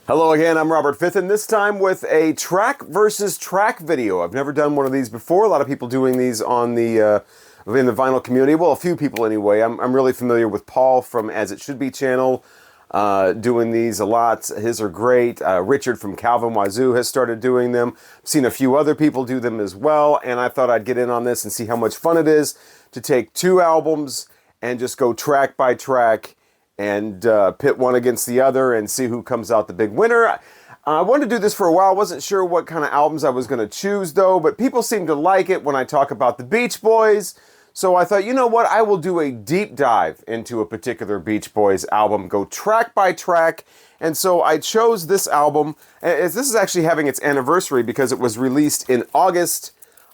Hello again, I'm Robert Fitton, this time with a track versus track video. I've never done one of these before. A lot of people doing these on the in the vinyl community. Well, a few people anyway. I'm really familiar with Paul from As It Should Be channel, doing these a lot. His are great. Richard from Calvin Wazoo has started doing them. I've seen a few other people do them as well, and I thought I'd get in on this and see how much fun it is to take two albums and just go track by track and pit one against the other and see who comes out the big winner. I wanted to do this for a while. I wasn't sure what kind of albums I was going to choose though, but people seem to like it when I talk about the Beach Boys. So I thought, you know what, I will do a deep dive into a particular Beach Boys album, go track by track. And so I chose this album. This is actually having its anniversary because it was released in August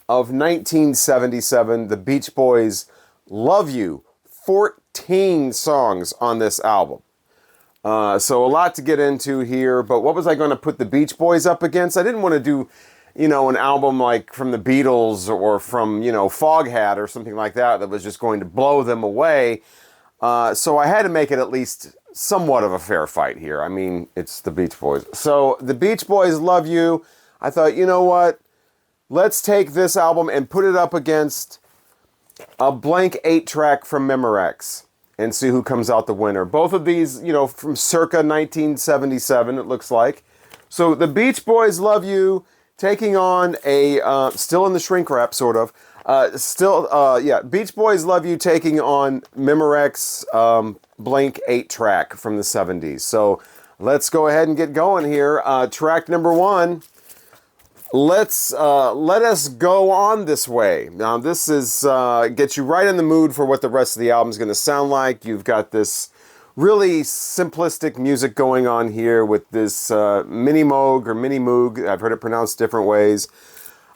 of 1977. The Beach Boys' Love You. 14 songs on this album. So a lot to get into here, but what was I going to put the Beach Boys up against? I didn't want to do, an album like from the Beatles or from, Foghat or something like that was just going to blow them away. So I had to make it at least somewhat of a fair fight here. I mean, it's the Beach Boys. So the Beach Boys' Love You. I thought, you know what? Let's take this album and put it up against a blank 8-track from Memorex and see who comes out the winner. Both of these, from circa 1977, it looks like. So the Beach Boys' Love You taking on a, still in the shrink wrap, sort of. Beach Boys' Love You taking on Memorex blank 8-track from the 70s. So let's go ahead and get going here. Track number one. Let us go on this way. Now this is gets you right in the mood for what the rest of the album is going to sound like. You've got this really simplistic music going on here with this mini moog or mini moog. I've heard it pronounced different ways.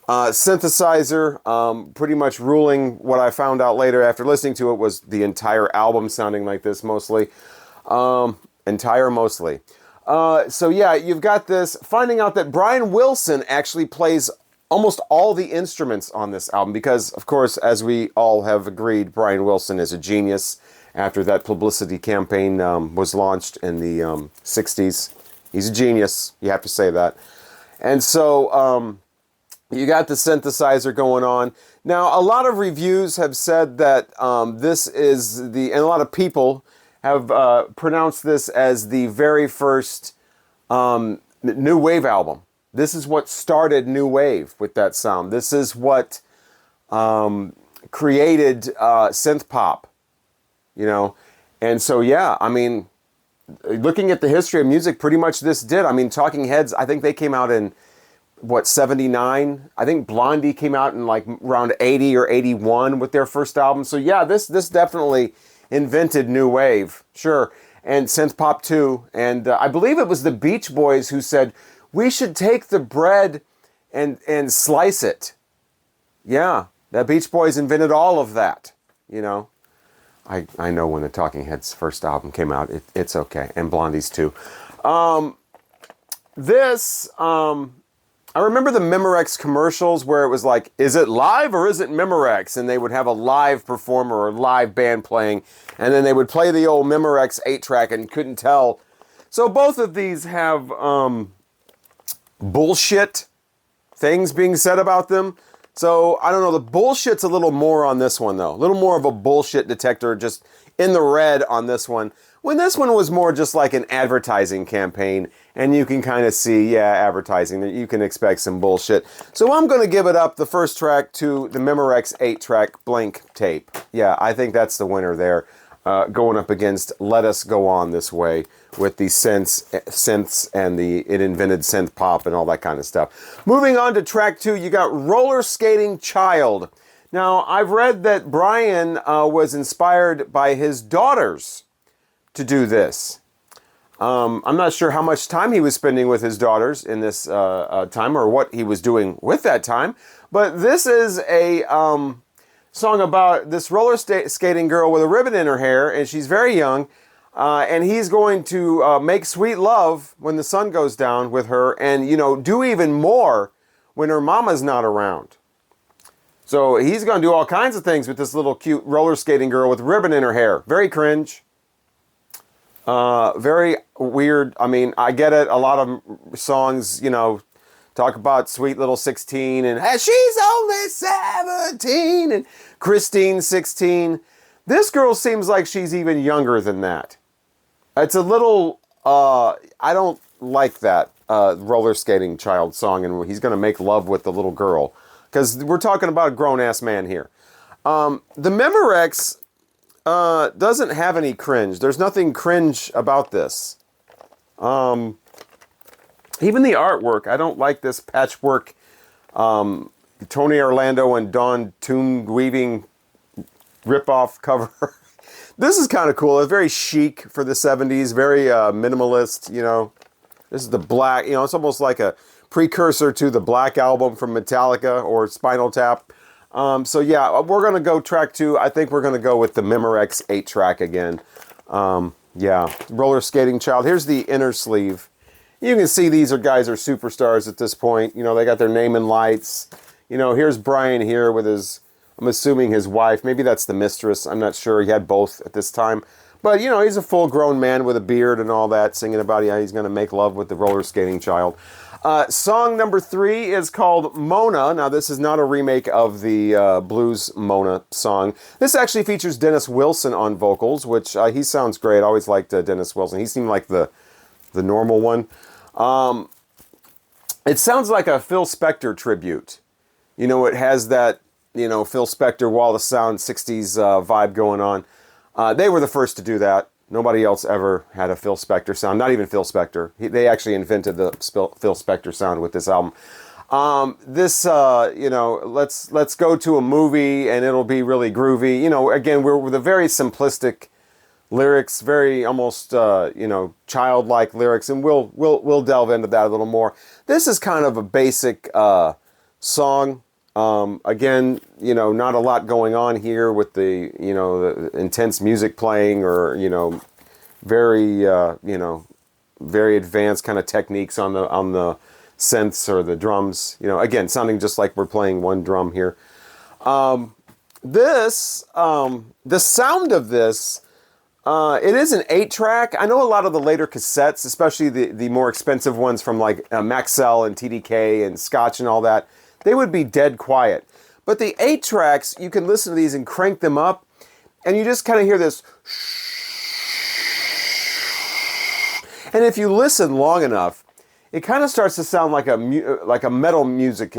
Synthesizer, pretty much ruling. What I found out later after listening to it was the entire album sounding like this mostly. Mostly. So yeah, you've got this, finding out that Brian Wilson actually plays almost all the instruments on this album because, of course, as we all have agreed, Brian Wilson is a genius after that publicity campaign was launched in the 60s. He's a genius, you have to say that. And so you got the synthesizer going on. Now, a lot of reviews have said that this is and a lot of people have pronounced this as the very first new wave album. This is what started new wave with that sound. This is what created synth pop, And so, yeah, I mean, looking at the history of music, pretty much this did. I mean, Talking Heads, I think they came out in, 79? I think Blondie came out in like around 80 or 81 with their first album. So, yeah, this definitely invented new wave, sure, and synth pop too. And I believe it was the Beach Boys who said we should take the bread and slice it. Yeah, the Beach Boys invented all of that. I know when the Talking Heads' first album came out, it's okay, and Blondie's too. I remember the Memorex commercials where it was like, is it live or is it Memorex? And they would have a live performer or live band playing, and then they would play the old Memorex 8-track and couldn't tell. So both of these have bullshit things being said about them. So I don't know, the bullshit's a little more on this one though. A little more of a bullshit detector, just in the red on this one. When this one was more just like an advertising campaign, and you can kind of see, advertising, that you can expect some bullshit. So I'm going to give it up, the first track, to the Memorex 8-track blank tape. Yeah, I think that's the winner there, going up against Let Us Go On This Way with the synths and it invented synth pop and all that kind of stuff. Moving on to track 2, you got Roller Skating Child. Now, I've read that Brian was inspired by his daughters to do this. I'm not sure how much time he was spending with his daughters in this time or what he was doing with that time, but this is a song about this roller skating girl with a ribbon in her hair, and she's very young, and he's going to make sweet love when the sun goes down with her and, do even more when her mama's not around. So he's going to do all kinds of things with this little cute roller skating girl with ribbon in her hair. Very cringe. Very weird. I mean, I get it. A lot of songs, you know, talk about sweet little 16 and hey, she's only 17 and Christine's 16. This girl seems like she's even younger than that. It's a little, I don't like that roller skating child song, and he's going to make love with the little girl. Because we're talking about a grown-ass man here. The Memorex doesn't have any cringe. There's nothing cringe about this. Even the artwork, I don't like this patchwork Tony Orlando and Dawn Toon weaving rip-off cover. This is kind of cool. It's very chic for the 70s, very minimalist, you know. This is the black, you know, it's almost like a precursor to the Black Album from Metallica or Spinal Tap. So yeah, we're going to go track 2. I think we're going to go with the Memorex 8-track again. Yeah, Roller Skating Child. Here's the inner sleeve. You can see these guys are superstars at this point. You know, they got their name in lights. You know, here's Brian here with his, I'm assuming his wife. Maybe that's the mistress. I'm not sure. He had both at this time. But, you know, he's a full-grown man with a beard and all that, singing about how he's going to make love with the roller skating child. Song number 3 is called Mona. Now, this is not a remake of the Blues Mona song. This actually features Dennis Wilson on vocals, which he sounds great. I always liked Dennis Wilson. He seemed like the normal one. It sounds like a Phil Spector tribute. You know, it has that, you know, Phil Spector Wall of Sound 60s vibe going on. They were the first to do that. Nobody else ever had a Phil Spector sound. Not even Phil Spector. They actually invented the Phil Spector sound with this album. You know, let's go to a movie and it'll be really groovy. You know, again, we're with a very simplistic lyrics, very almost you know, childlike lyrics, and we'll delve into that a little more. This is kind of a basic song. Again, you know, not a lot going on here with the, you know, the intense music playing or, you know, very, you know, very advanced kind of techniques on the synths or the drums. You know, again, sounding just like we're playing one drum here. The sound of this, it is an 8-track. I know a lot of the later cassettes, especially the more expensive ones from like Maxell and TDK and Scotch and all that, they would be dead quiet. But the 8 tracks, you can listen to these and crank them up, and you just kind of hear this. And if you listen long enough, it kind of starts to sound like a metal music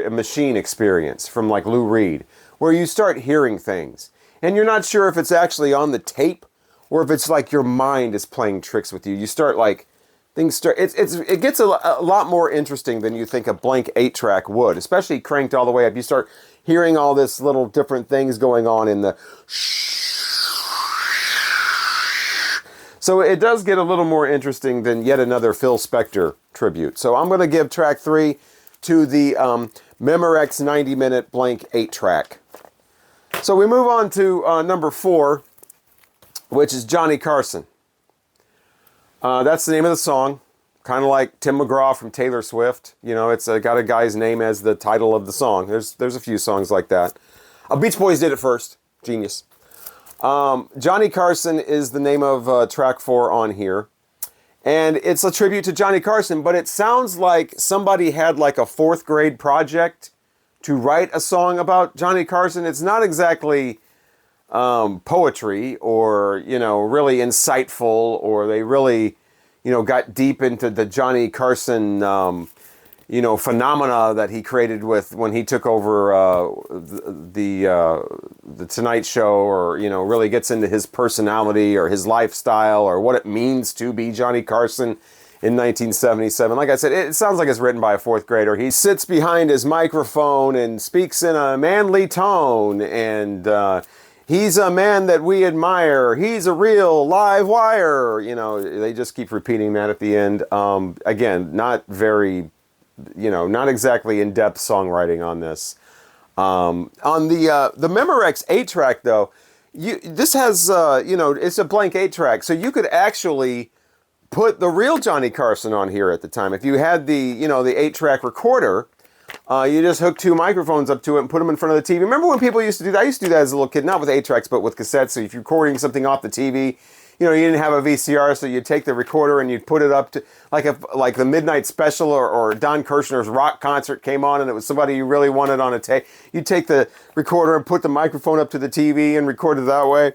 machine experience from like Lou Reed, where you start hearing things. And you're not sure if it's actually on the tape, or if it's like your mind is playing tricks with you. You start like, it gets a lot more interesting than you think a blank 8-track would, especially cranked all the way up. You start hearing all this little different things going on in the so it does get a little more interesting than yet another Phil Spector tribute. So I'm going to give track 3 to the Memorex 90-minute blank 8-track. So we move on to number 4, which is Johnny Carson. That's the name of the song, kind of like Tim McGraw from Taylor Swift. You know, it's got a guy's name as the title of the song. There's a few songs like that. Beach Boys did it first. Genius. Johnny Carson is the name of track 4 on here. And it's a tribute to Johnny Carson, but it sounds like somebody had like a 4th grade project to write a song about Johnny Carson. It's not exactly poetry or, you know, really insightful, or they really, you know, got deep into the Johnny Carson, you know, phenomena that he created with when he took over the Tonight Show, or, you know, really gets into his personality or his lifestyle or what it means to be Johnny Carson in 1977. Like I said, it sounds like it's written by a 4th grader. He sits behind his microphone and speaks in a manly tone, and he's a man that we admire. He's a real live wire. You know, they just keep repeating that at the end. Again, not very, you know, not exactly in-depth songwriting on this. On the Memorex 8-track, though, this has, you know, it's a blank 8-track. So you could actually put the real Johnny Carson on here at the time. If you had the, you know, the 8-track recorder, you just hook 2 microphones up to it and put them in front of the TV. Remember when people used to do that? I used to do that as a little kid, not with 8-tracks, but with cassettes. So if you're recording something off the TV, you know, you didn't have a VCR, so you'd take the recorder and you'd put it up to, like the Midnight Special or Don Kirshner's rock concert came on and it was somebody you really wanted on a tape. You'd take the recorder and put the microphone up to the TV and record it that way.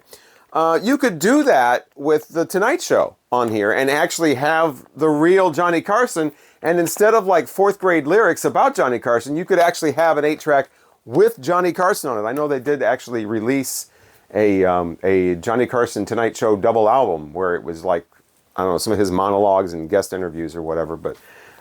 You could do that with the Tonight Show on here and actually have the real Johnny Carson. And instead of like fourth grade lyrics about Johnny Carson, you could actually have an 8-track with Johnny Carson on it. I know they did actually release a Johnny Carson Tonight Show double album where it was like, I don't know, some of his monologues and guest interviews or whatever. But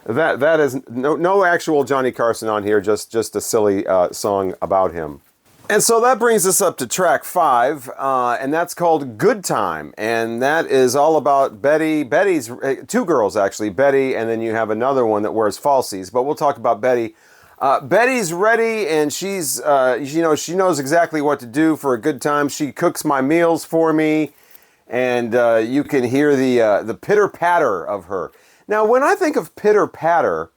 that is no actual Johnny Carson on here, just a silly song about him. And so that brings us up to track 5, and that's called Good Time. And that is all about Betty. Betty's, 2 girls actually, Betty, and then you have another one that wears falsies. But we'll talk about Betty. Betty's ready, and she's, you know, she knows exactly what to do for a good time. She cooks my meals for me, and you can hear the pitter-patter of her. Now, when I think of pitter-patter,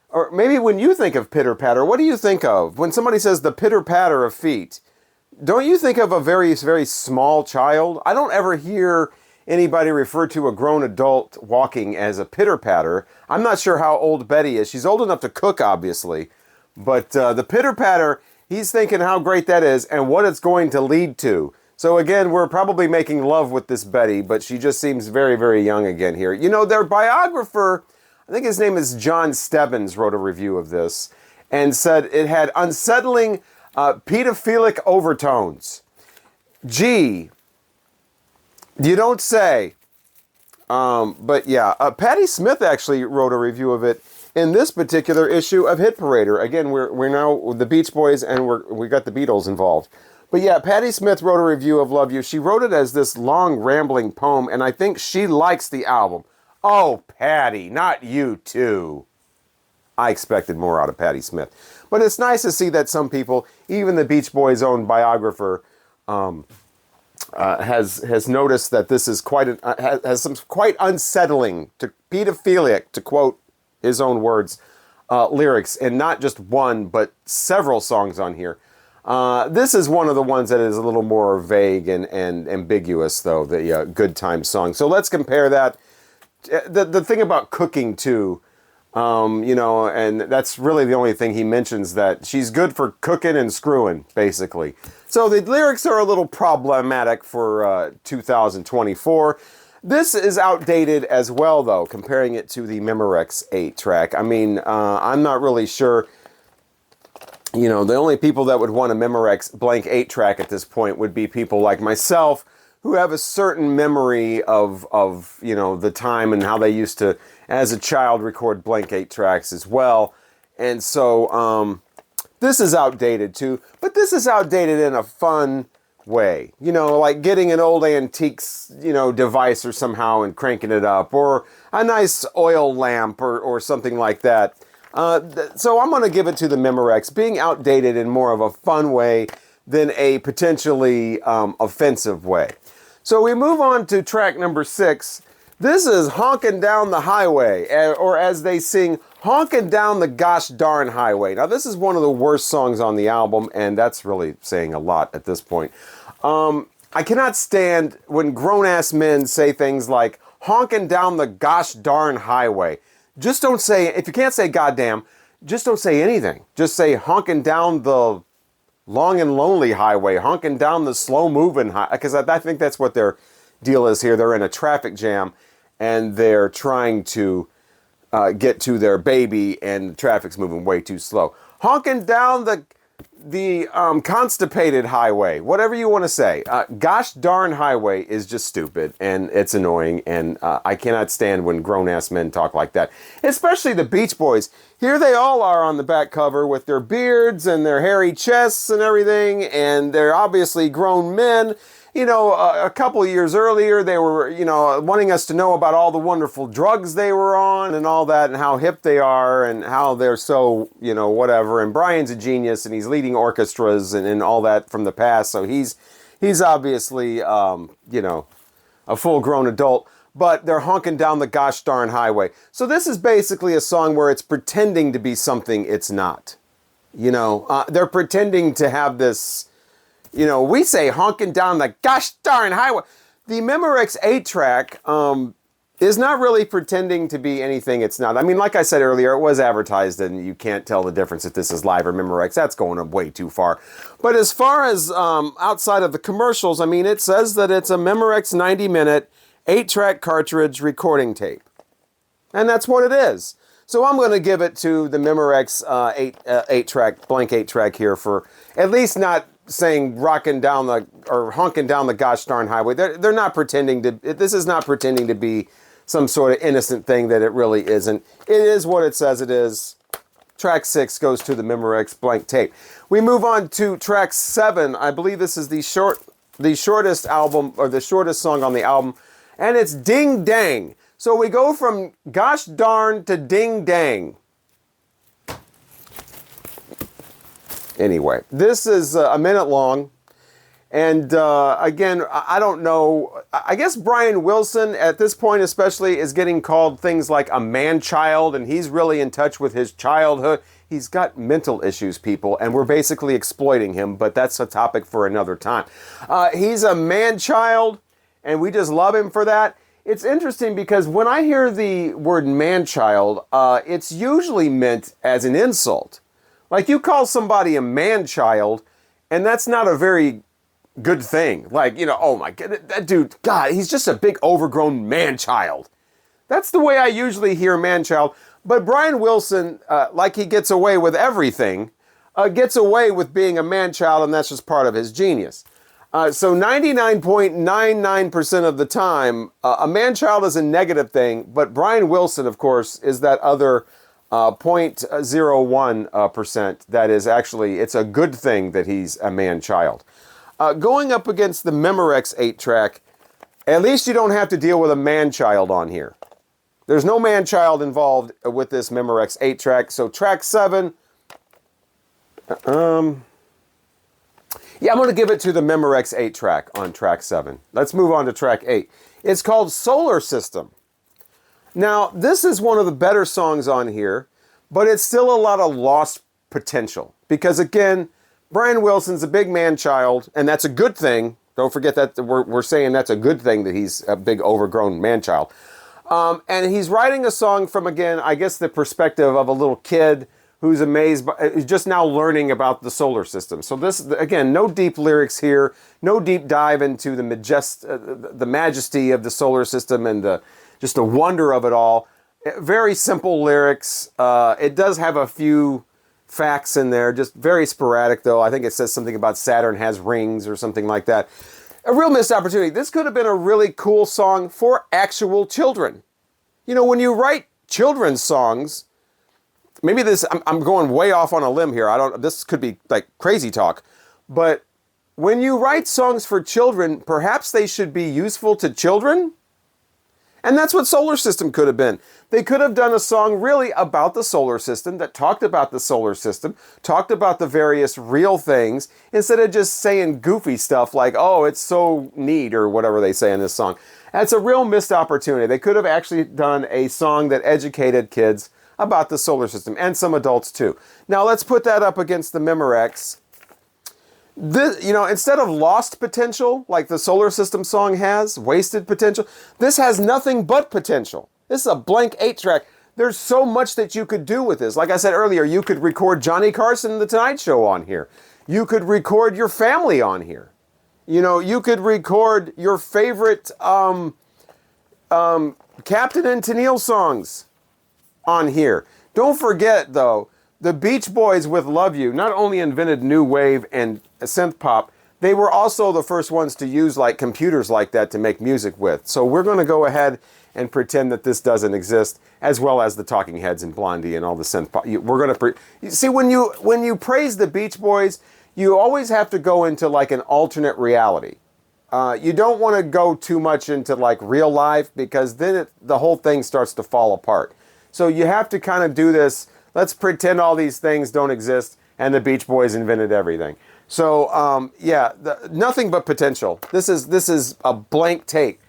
or maybe when you think of pitter-patter, what do you think of? When somebody says the pitter-patter of feet, don't you think of a very, very small child? I don't ever hear anybody refer to a grown adult walking as a pitter-patter. I'm not sure how old Betty is. She's old enough to cook, obviously. But the pitter-patter, he's thinking how great that is and what it's going to lead to. So again, we're probably making love with this Betty, but she just seems very, very young again here. You know, their biographer, I think his name is John Stebbins, wrote a review of this and said it had unsettling pedophilic overtones. Gee, you don't say. But yeah, Patti Smith actually wrote a review of it in this particular issue of Hit Parader. Again, we're now with the Beach Boys and we got the Beatles involved. But yeah, Patti Smith wrote a review of Love You. She wrote it as this long rambling poem, and I think she likes the album. Oh, Patti, not you too. I expected more out of Patti Smith. But it's nice to see that some people, even the Beach Boys' own biographer, has noticed that this is has some quite unsettling, pedophilic, to quote his own words, lyrics, and not just one, but several songs on here. This is one of the ones that is a little more vague and ambiguous, though, the Good Time song. So let's compare that. The thing about cooking, too, you know, and that's really the only thing he mentions, that she's good for cooking and screwing, basically. So the lyrics are a little problematic for 2024. This is outdated as well, though, comparing it to the Memorex 8-track. I mean, I'm not really sure. You know, the only people that would want a Memorex blank 8-track at this point would be people like myself, who have a certain memory of you know, the time and how they used to, as a child, record blank 8-tracks as well. And so this is outdated too, but this is outdated in a fun way. You know, like getting an old antiques, you know, device or somehow and cranking it up, or a nice oil lamp or something like that. So I'm going to give it to the Memorex, being outdated in more of a fun way than a potentially offensive way. So we move on to track number 6. This is Honkin' Down the Highway, or as they sing, Honkin' Down the Gosh Darn Highway. Now, this is one of the worst songs on the album, and that's really saying a lot at this point. I cannot stand when grown-ass men say things like, honkin' down the gosh darn highway. Just don't say, if you can't say goddamn, just don't say anything. Just say honkin' down the long and lonely highway, honking down the slow-moving highway, because I think that's what their deal is here. They're in a traffic jam, and they're trying to get to their baby, and the traffic's moving way too slow. Honking down the constipated highway, whatever you want to say. Gosh darn highway is just stupid, and it's annoying, and I cannot stand when grown-ass men talk like that. Especially the Beach Boys. Here they all are on the back cover with their beards and their hairy chests and everything, and they're obviously grown men. You know, a couple of years earlier, they were, you know, wanting us to know about all the wonderful drugs they were on and all that, and how hip they are and how they're so, you know, whatever. And Brian's a genius, and he's leading orchestras and all that from the past. So he's obviously, you know, a full-grown adult. But they're honking down the gosh darn highway. So this is basically a song where it's pretending to be something it's not. You know, they're pretending to have this. You know, we say honking down the gosh darn highway. The Memorex 8-track is not really pretending to be anything it's not. I mean, like I said earlier, it was advertised and you can't tell the difference if this is live or Memorex. That's going up way too far. But as far as outside of the commercials, I mean, it says that it's a Memorex 90-minute 8-track cartridge recording tape. And that's what it is. So I'm going to give it to the Memorex 8-track, blank 8-track here for at least not saying rocking down the, or honking down the gosh darn highway. They're not pretending to, this is not pretending to be some sort of innocent thing that it really isn't. It is what it says it is. Track 6 goes to the Memorex blank tape. We move on to track 7. I believe this is the shortest album, or the shortest song on the album, and it's Ding Dang. So we go from gosh darn to ding dang. Anyway, this is a minute long. And again, I don't know. I guess Brian Wilson, at this point especially, is getting called things like a man-child, and he's really in touch with his childhood. He's got mental issues, people, and we're basically exploiting him, but that's a topic for another time. He's a man-child, and we just love him for that. It's interesting because when I hear the word man-child, it's usually meant as an insult. Like, you call somebody a man-child, and that's not a very good thing. Like, you know, oh my God, that dude, God, he's just a big overgrown man-child. That's the way I usually hear man-child. But Brian Wilson, like he gets away with everything, gets away with being a man-child, and that's just part of his genius. So 99.99% of the time, a man-child is a negative thing, but Brian Wilson, of course, is that other 0.01% that is actually, it's a good thing that he's a man-child. Going up against the Memorex 8-track, at least you don't have to deal with a man-child on here. There's no man-child involved with this Memorex 8-track, so track 7, yeah, I'm going to give it to the Memorex 8-track on track 7. Let's move on to track 8. It's called Solar System. Now, this is one of the better songs on here, but it's still a lot of lost potential. Because again, Brian Wilson's a big man-child, and that's a good thing. Don't forget that we're saying that's a good thing that he's a big overgrown man-child. And he's writing a song from, again, I guess the perspective of a little kid who's amazed, who's just now learning about the solar system. So this, again, no deep lyrics here, no deep dive into the majesty of the solar system and just the wonder of it all. Very simple lyrics. It does have a few facts in there, just very sporadic though. I think it says something about Saturn has rings or something like that. A real missed opportunity. This could have been a really cool song for actual children. You know, when you write children's songs, maybe this, I'm going way off on a limb here. This could be like crazy talk. But when you write songs for children, perhaps they should be useful to children. And that's what Solar System could have been. They could have done a song really about the solar system, that talked about the solar system, talked about the various real things, instead of just saying goofy stuff like, oh, it's so neat, or whatever they say in this song. That's a real missed opportunity. They could have actually done a song that educated kids about the solar system, and some adults too. Now let's put that up against the Memorex. This, you know, instead of lost potential, like the solar system song has, wasted potential, this has nothing but potential. This is a blank 8-track. There's so much that you could do with this. Like I said earlier, you could record Johnny Carson and the Tonight Show on here. You could record your family on here. You know, you could record your favorite Captain and Tennille songs on here. Don't forget, though, the Beach Boys with Love You not only invented new wave and synth pop, they were also the first ones to use like computers like that to make music with. So we're going to go ahead and pretend that this doesn't exist, as well as the Talking Heads and Blondie and all the synth pop. We're going to see, when you praise the Beach Boys, you always have to go into like an alternate reality. You don't want to go too much into like real life, because then the whole thing starts to fall apart. So you have to kind of do this, let's pretend all these things don't exist and the Beach Boys invented everything. So yeah, nothing but potential. This is a blank take.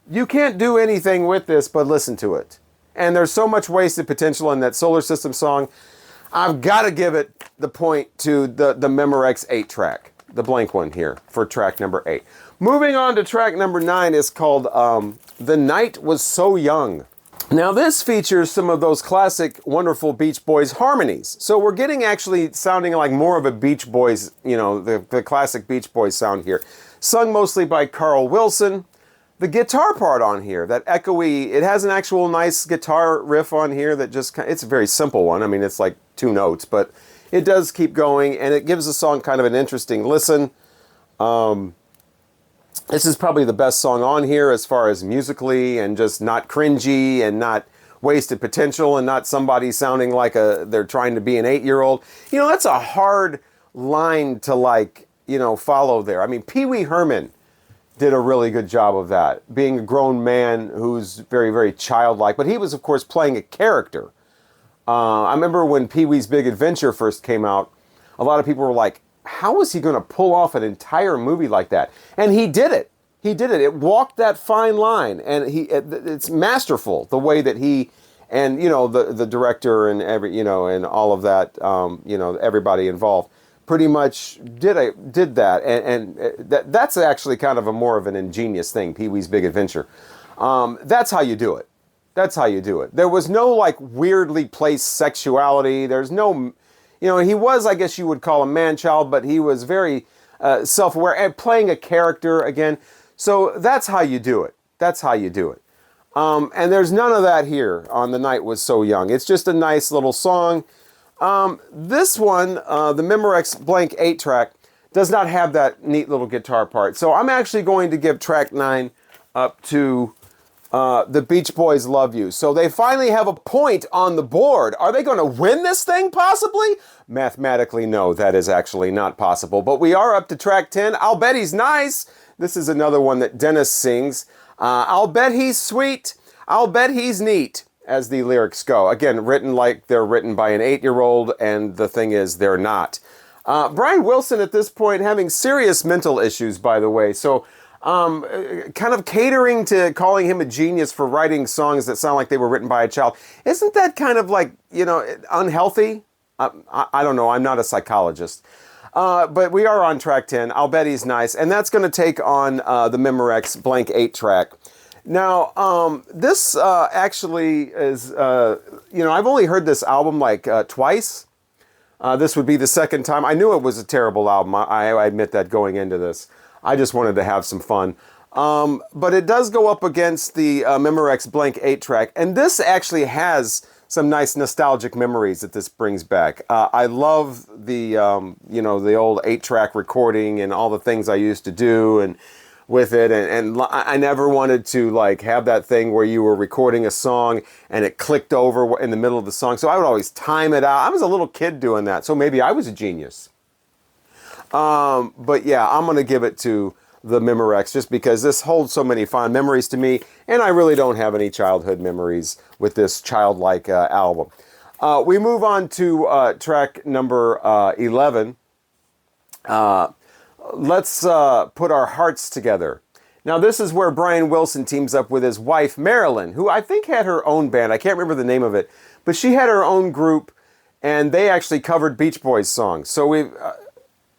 You can't do anything with this but listen to it. And there's so much wasted potential in that Solar System song. I've got to give it the point to the Memorex 8-track, the blank one here for track number 8. Moving on to track number 9 is called The Night Was So Young. Now this features some of those classic wonderful Beach Boys harmonies. So we're getting actually sounding like more of a Beach Boys, the classic Beach Boys sound here. Sung mostly by Carl Wilson. The guitar part on here, that echoey, it has an actual nice guitar riff on here that just, it's a very simple one. I mean, it's like 2 notes, but it does keep going and it gives the song kind of an interesting listen. This is probably the best song on here as far as musically and just not cringy and not wasted potential and not somebody sounding like they're trying to be an 8-year-old. That's a hard line to follow there. I mean, Pee Wee Herman did a really good job of that, being a grown man who's very, very childlike, but he was, of course, playing a character. I remember when Pee-wee's Big Adventure first came out, a lot of people were like, how is he going to pull off an entire movie like that? And he did it. He did it. It walked that fine line, and it's masterful the way that he and the director and and all of that everybody involved pretty much did that, and that's actually kind of more of an ingenious thing. Pee-wee's Big Adventure. That's how you do it. That's how you do it. There was no weirdly placed sexuality. There's no. He was, I guess you would call a man-child, but he was very self-aware and playing a character again. So that's how you do it. That's how you do it. And there's none of that here on The Night Was So Young. It's just a nice little song. This one, the Memorex blank 8-track, does not have that neat little guitar part. So I'm actually going to give track 9 up to the Beach Boys Love You. So they finally have a point on the board. Are they going to win this thing, possibly? Mathematically, no, that is actually not possible. But we are up to track 10. I'll Bet He's Nice. This is another one that Dennis sings. I'll bet he's sweet. I'll bet he's neat, as the lyrics go. Again, written like they're written by an 8-year-old, and the thing is, they're not. Brian Wilson, at this point, having serious mental issues, by the way. So kind of catering to calling him a genius for writing songs that sound like they were written by a child. Isn't that kind of unhealthy? I don't know. I'm not a psychologist. But we are on track 10. I'll Bet He's Nice. And that's going to take on the Memorex blank 8-track. Now, this actually is, I've only heard this album twice. This would be the second time. I knew it was a terrible album. I admit that going into this. I just wanted to have some fun. But it does go up against the Memorex blank 8-track. And this actually has some nice nostalgic memories that this brings back. I love the, the old 8-track recording and all the things I used to do and with it. And I never wanted to have that thing where you were recording a song and it clicked over in the middle of the song. So I would always time it out. I was a little kid doing that. So maybe I was a genius. But yeah, I'm going to give it to the Memorex just because this holds so many fond memories to me, and I really don't have any childhood memories with this childlike album. We move on to track number 11. Let's Put Our Hearts Together. Now this is where Brian Wilson teams up with his wife Marilyn, who I think had her own band. I can't remember the name of it, but she had her own group, and they actually covered Beach Boys songs. So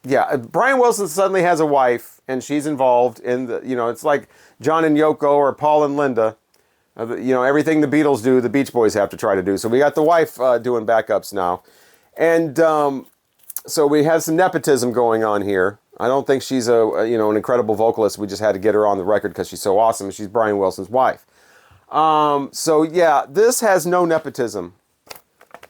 Brian Wilson suddenly has a wife, and she's involved in the, it's like John and Yoko or Paul and Linda. Everything the Beatles do, the Beach Boys have to try to do. So we got the wife doing backups now. And so we have some nepotism going on here. I don't think she's an incredible vocalist. We just had to get her on the record because she's so awesome. She's Brian Wilson's wife. So yeah, this has no nepotism.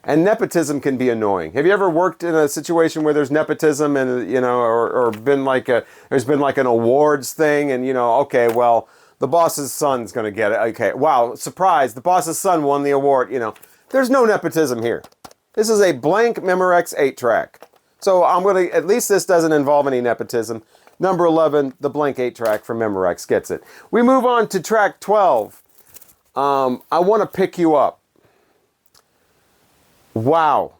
And nepotism can be annoying. Have you ever worked in a situation where there's nepotism and, or been there's been an awards thing and, okay, well, the boss's son's going to get it. Okay, wow, surprise, the boss's son won the award, There's no nepotism here. This is a blank Memorex 8-track. So I'm going to, at least this doesn't involve any nepotism. Number 11, the blank 8-track from Memorex gets it. We move on to track 12. I Want to Pick You Up. Wow.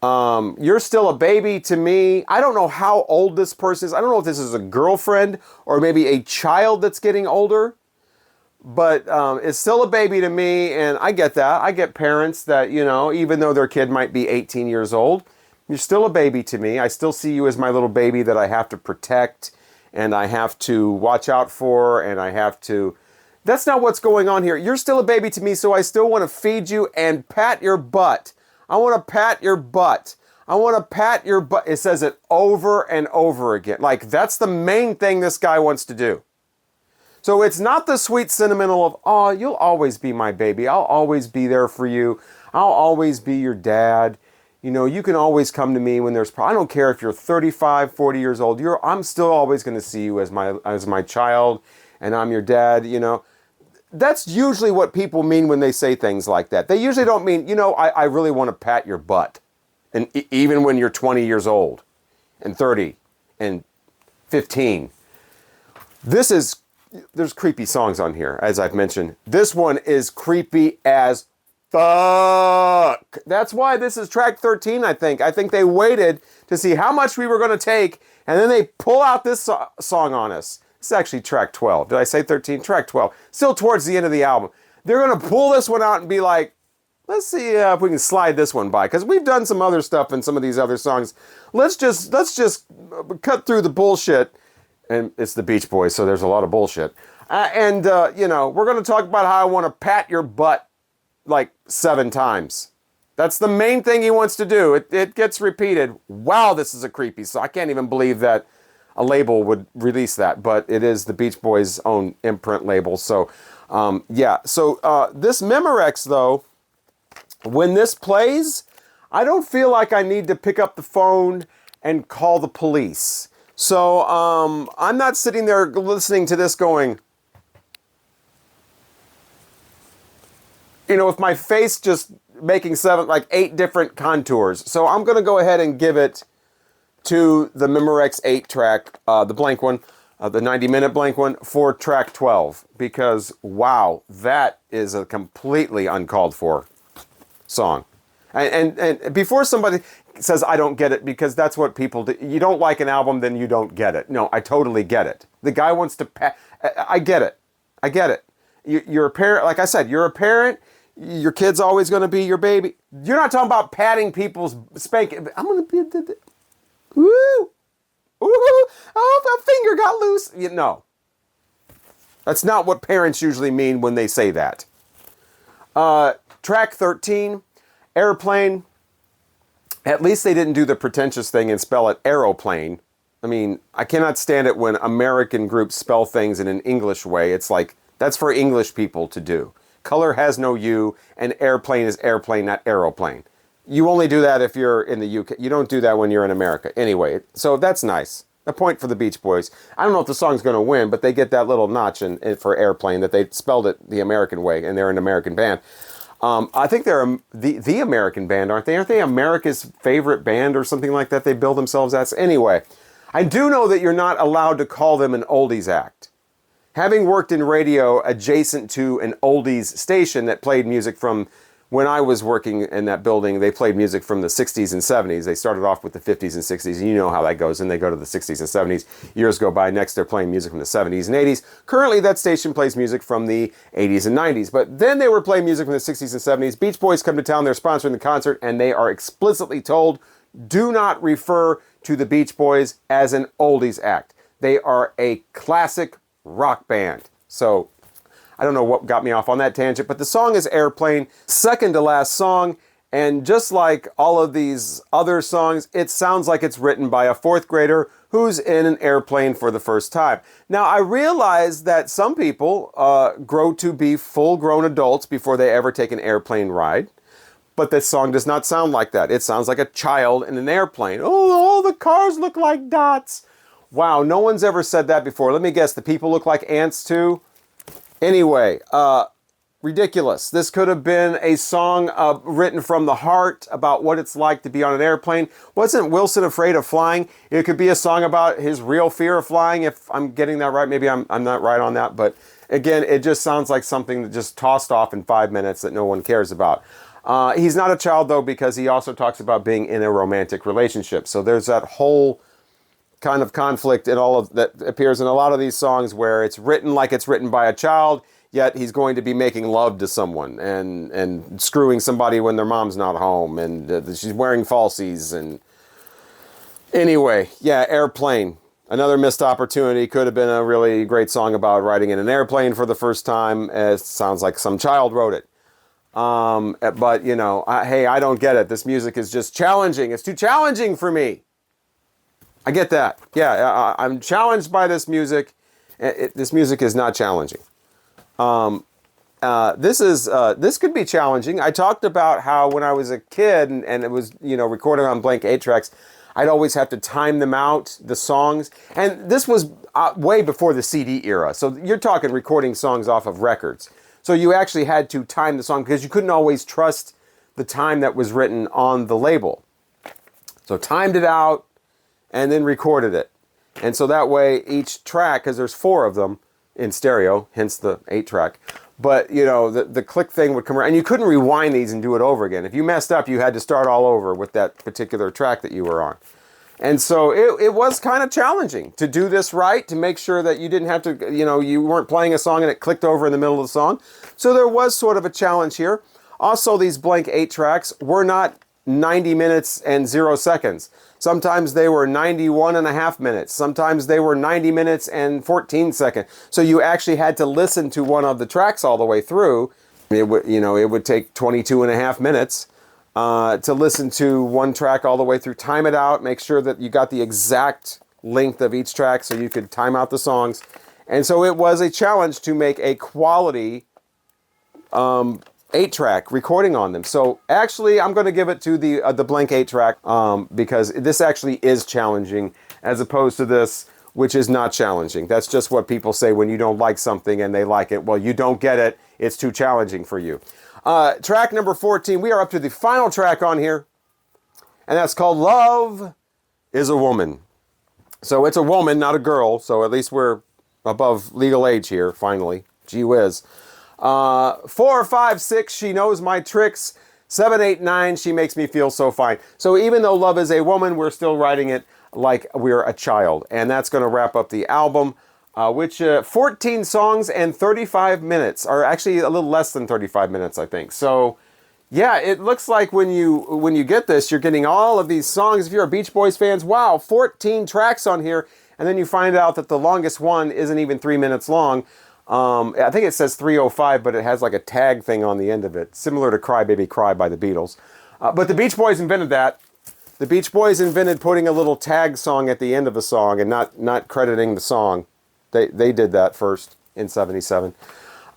You're Still a Baby to me. I don't know how old this person is. I don't know if this is a girlfriend or maybe a child that's getting older. But it's still a baby to me, and I get that. I get parents that, even though their kid might be 18 years old, you're still a baby to me. I still see you as my little baby that I have to protect and I have to watch out for, and I have to... That's not what's going on here. You're still a baby to me, so I still want to feed you and pat your butt. I want to pat your butt. I want to pat your butt. It says it over and over again. Like, that's the main thing this guy wants to do. So it's not the sweet sentimental of, oh, you'll always be my baby. I'll always be there for you. I'll always be your dad. You know, you can always come to me when there's problems. I don't care if you're 35, 40 years old. I'm still always going to see you as my child, and I'm your dad, you know. That's usually what people mean when they say things like that. They usually don't mean, you know, I really want to pat your butt. And even when you're 20 years old and 30 and 15. There's creepy songs on here, as I've mentioned. This one is creepy as fuck. That's why this is track 13, I think. I think they waited to see how much we were going to take, and then they pull out this song on us. It's actually track 12. Did I say 13? Track 12. Still towards the end of the album. They're going to pull this one out and be like, let's see if we can slide this one by. Because we've done some other stuff in some of these other songs. Let's just cut through the bullshit. And it's the Beach Boys, so there's a lot of bullshit. You know, we're going to talk about how I want to pat your butt like 7 times. That's the main thing he wants to do. It gets repeated. Wow, this is a creepy song. I can't even believe that a label would release that, but it is the Beach Boys' own imprint label. So, yeah. So, this Memorex, though, when this plays, I don't feel like I need to pick up the phone and call the police. So, I'm not sitting there listening to this going, you know, with my face just making 8 different contours. So I'm going to go ahead and give it to the Memorex 8 track, the blank one, the 90-minute blank one, for track 12. Because, wow, that is a completely uncalled for song. And before somebody says, I don't get it, because that's what people do. You don't like an album, then you don't get it. No, I totally get it. The guy wants to... I get it. I get it. You're a parent. Like I said, you're a parent. Your kid's always going to be your baby. You're not talking about patting people's spanking. I'm going to be... Woo! Ooh! Oh, a finger got loose. No. That's not what parents usually mean when they say that. Track 13, Airplane. At least they didn't do the pretentious thing and spell it aeroplane. I mean, I cannot stand it when American groups spell things in an English way. It's like, that's for English people to do. Color has no U, and airplane is airplane, not aeroplane. You only do that if you're in the UK. You don't do that when you're in America. Anyway, so that's nice. A point for the Beach Boys. I don't know if the song's going to win, but they get that little notch for airplane that they spelled it the American way, and they're an American band. I think they're the American band, aren't they? Aren't they America's favorite band or something like that they bill themselves as? Anyway, I do know that you're not allowed to call them an oldies act. Having worked in radio adjacent to an oldies station that played music from when I was working in that building, they played music from the 60s and 70s. They started off with the 50s and 60s, and you know how that goes, and they go to the 60s and 70s. Years go by, next they're playing music from the 70s and 80s. Currently, that station plays music from the 80s and 90s, but then they were playing music from the 60s and 70s. Beach Boys come to town, they're sponsoring the concert, and they are explicitly told, do not refer to the Beach Boys as an oldies act. They are a classic rock band. So, I don't know what got me off on that tangent, but the song is Airplane, second to last song, and just like all of these other songs, it sounds like it's written by a 4th grader who's in an airplane for the first time. Now, I realize that some people grow to be full-grown adults before they ever take an airplane ride, but this song does not sound like that. It sounds like a child in an airplane. Oh, all the cars look like dots. Wow, no one's ever said that before. Let me guess, the people look like ants too? Anyway, ridiculous. This could have been a song written from the heart about what it's like to be on an airplane. Wasn't Wilson afraid of flying? It could be a song about his real fear of flying, if I'm getting that right. Maybe I'm not right on that, but again, it just sounds like something that just tossed off in 5 minutes that no one cares about. He's not a child, though, because he also talks about being in a romantic relationship. So there's that whole kind of conflict in all of that appears in a lot of these songs where it's written like it's written by a child, yet he's going to be making love to someone and screwing somebody when their mom's not home, and she's wearing falsies. And anyway, yeah, Airplane. Another missed opportunity could have been a really great song about riding in an airplane for the first time. It sounds like some child wrote it. But, you know, hey, I don't get it. This music is just challenging. It's too challenging for me. I get that. Yeah, I'm challenged by this music. This music is not challenging. This could be challenging. I talked about how when I was a kid and it was, you know, recording on blank 8 tracks, I'd always have to time them out, the songs. And this was way before the CD era. So you're talking recording songs off of records. So you actually had to time the song because you couldn't always trust the time that was written on the label. So timed it out and then recorded it. And so that way each track, because there's 4 of them in stereo, hence the 8 track. But, you know, the click thing would come around. And you couldn't rewind these and do it over again. If you messed up, you had to start all over with that particular track that you were on. And so it was kind of challenging to do this right, to make sure that you didn't have to, you know, you weren't playing a song and it clicked over in the middle of the song. So there was sort of a challenge here. Also, these blank 8 tracks were not 90 minutes and 0 seconds. Sometimes they were 91.5 minutes. Sometimes they were 90 minutes and 14 seconds. So you actually had to listen to one of the tracks all the way through. It would take 22.5 minutes to listen to one track all the way through, time it out, make sure that you got the exact length of each track so you could time out the songs. And so it was a challenge to make a quality 8-track recording on them. So actually, I'm going to give it to the blank 8-track because this actually is challenging as opposed to this, which is not challenging. That's just what people say when you don't like something and they like it. Well, you don't get it. It's too challenging for you. Track number 14. We are up to the final track on here, and that's called Love is a Woman. So it's a woman, not a girl. So at least we're above legal age here, finally. Gee whiz. 4, 5, 6, she knows my tricks. 7, 8, 9, she makes me feel so fine. So even though Love is a Woman, we're still writing it like we're a child. And that's going to wrap up the album, which 14 songs and 35 minutes, or actually a little less than 35 minutes, I think. So yeah, it looks like when you get this, you're getting all of these songs. If you're a Beach Boys fans, wow, 14 tracks on here. And then you find out that the longest one isn't even 3 minutes long. I think it says 3:05, but it has like a tag thing on the end of it, similar to Cry Baby Cry by the Beatles. But the Beach Boys invented that. The Beach Boys invented putting a little tag song at the end of a song and not crediting the song. They did that first in '77.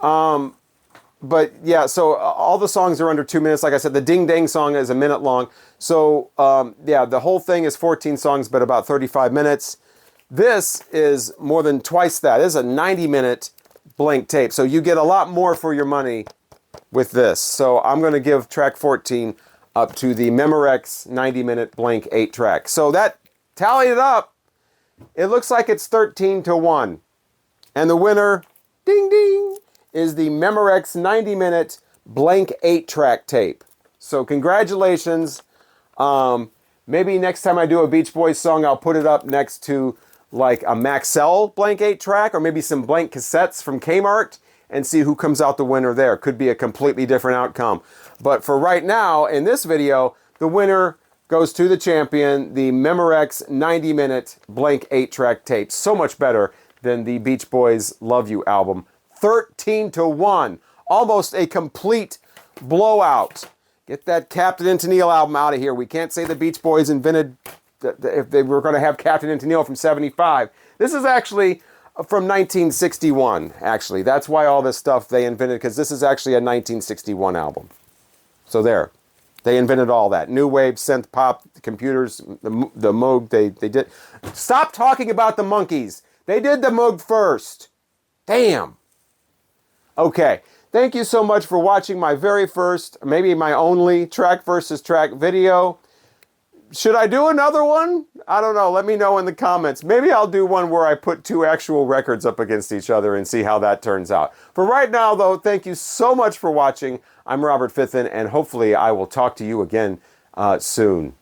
But yeah, so all the songs are under 2 minutes. Like I said, the Ding Dang song is a minute long. So yeah, the whole thing is 14 songs, but about 35 minutes. This is more than twice that. This is a 90-minute blank tape. So you get a lot more for your money with this. So I'm going to give track 14 up to the Memorex 90-minute blank 8-track. So that tallied it up. It looks like it's 13-1. And the winner, ding ding, is the Memorex 90-minute blank 8-track tape. So congratulations. Maybe next time I do a Beach Boys song, I'll put it up next to like a Maxell blank 8-track or maybe some blank cassettes from Kmart and see who comes out the winner there. Could be a completely different outcome. But for right now, in this video, the winner goes to the champion, the Memorex 90-minute blank 8-track tape. So much better than the Beach Boys Love You album. 13-1. Almost a complete blowout. Get that Captain and Tennille album out of here. We can't say the Beach Boys invented, if they were going to have Captain and Tennille from 75. This is actually from 1961, actually. That's why all this stuff they invented, because this is actually a 1961 album. So there. They invented all that. New wave, synth pop, the computers, the Moog, they did. Stop talking about the Monkees. They did the Moog first. Damn. Okay. Thank you so much for watching my very first, maybe my only track versus track video. Should I do another one? I don't know. Let me know in the comments. Maybe I'll do one where I put 2 actual records up against each other and see how that turns out. For right now, though, thank you so much for watching. I'm Robert Fithen, and hopefully I will talk to you again soon.